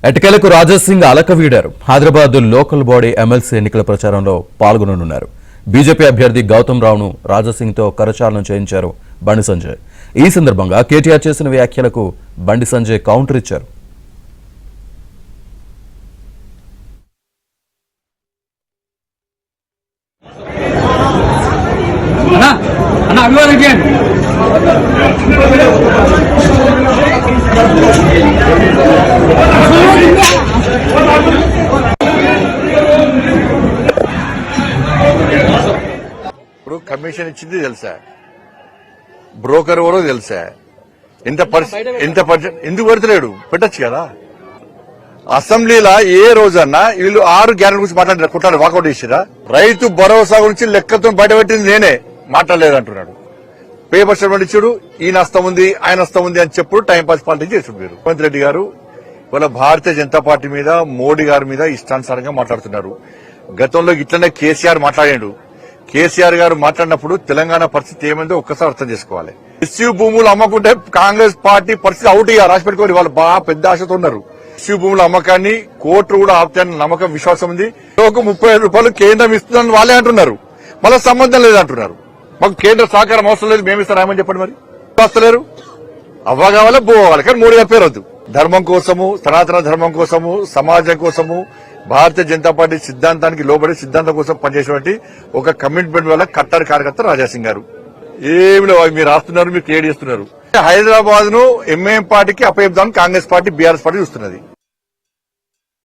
ఎటకేలకు రాజాసింగ్ అలకవీడారు. Hyderabad local body MLC ఎన్నికల ప్రచారంలో పాల్గొననున్నారు. బీజేపీ అభ్యర్థి గౌతమ్ రావును రాజాసింగ్తో కరచాలనం చేయించారు బండి సంజయ్. ఈ సందర్భంగా కేటీఆర్ చేసిన వ్యాఖ్యలకు బండి సంజయ్ కౌంటర్ ఇచ్చారు. ఇప్పుడు కమిషన్ ఇచ్చింది తెలుసా, బ్రోకర్ ఎవరో తెలుసా, ఎంత ఎందుకు పెడతలేడు? పెట్టచ్చు కదా. అసెంబ్లీలో ఏ రోజన్నా వీళ్ళు 6 గ్యారెంటీ గురించి మాట్లాడారు, కుట్టారు, వాకౌట్ చేసిరా. రైతు భరోసా గురించి లెక్కతో బయటపెట్టింది నేనే, మాట్లాడలేదు అంటున్నాడు. పేపర్ స్టేట్మెంట్ ఇచ్చాడు, ఈయన హస్తం ఉంది ఆయన హస్తం ఉంది అని చెప్పుడు టైంపాస్ పాలిటిక్స్ చేసాడు. మీరు రేవంత్ రెడ్డి గారు ఇవాళ భారతీయ జనతా పార్టీ మీద, మోడీ గారి మీద ఇష్టానుసారంగా మాట్లాడుతున్నారు. గతంలో ఇట్లనే కేసీఆర్ మాట్లాడాడు. కేసీఆర్ గారు మాట్లాడినప్పుడు తెలంగాణ పరిస్థితి ఏమైందో ఒక్కసారి అర్థం చేసుకోవాలి. ఎస్యూ భూములు అమ్మకుంటే కాంగ్రెస్ పార్టీ పరిస్థితి అవుట్ ఇయ్యారు, రాసి పెట్టుకోవాలి. వాళ్ళు బాగా పెద్ద ఆశతో ఉన్నారు. ఎస్యూ భూముల అమ్మకాన్ని కోర్టు కూడా ఆపుతాయని నమ్మకం, విశ్వాసం ఉంది. 35 రూపాయలు కేంద్రం ఇస్తుందని వాళ్ళే అంటున్నారు, మళ్ళీ సంబంధం లేదంటున్నారు. మాకు కేంద్ర సహకారం అవసరం లేదు, మేము ఇస్తామని చెప్పండి. మరి వస్తలేరు, అవ్వ కావాలా బో కావాలి, కానీ మోడీ గారి పేరు వద్దు. ధర్మం కోసము, సనాతన ధర్మం కోసము, సమాజం కోసము, భారతీయ జనతా పార్టీ సిద్ధాంతానికి లోబడి సిద్ధాంతం కోసం పనిచేసేటువంటి ఒక కమిట్మెంట్ వల్ల కట్టర్ కార్యకర్త రాజాసింగ్ గారు. ఏమి మీరు రాస్తున్నారు, మీరు క్రియేట్ చేస్తున్నారు. హైదరాబాద్ ను ఎంఐఎం పార్టీకి అప్పచెప్దామని కాంగ్రెస్ పార్టీ, బీఆర్ఎస్ పార్టీ చూస్తున్నది.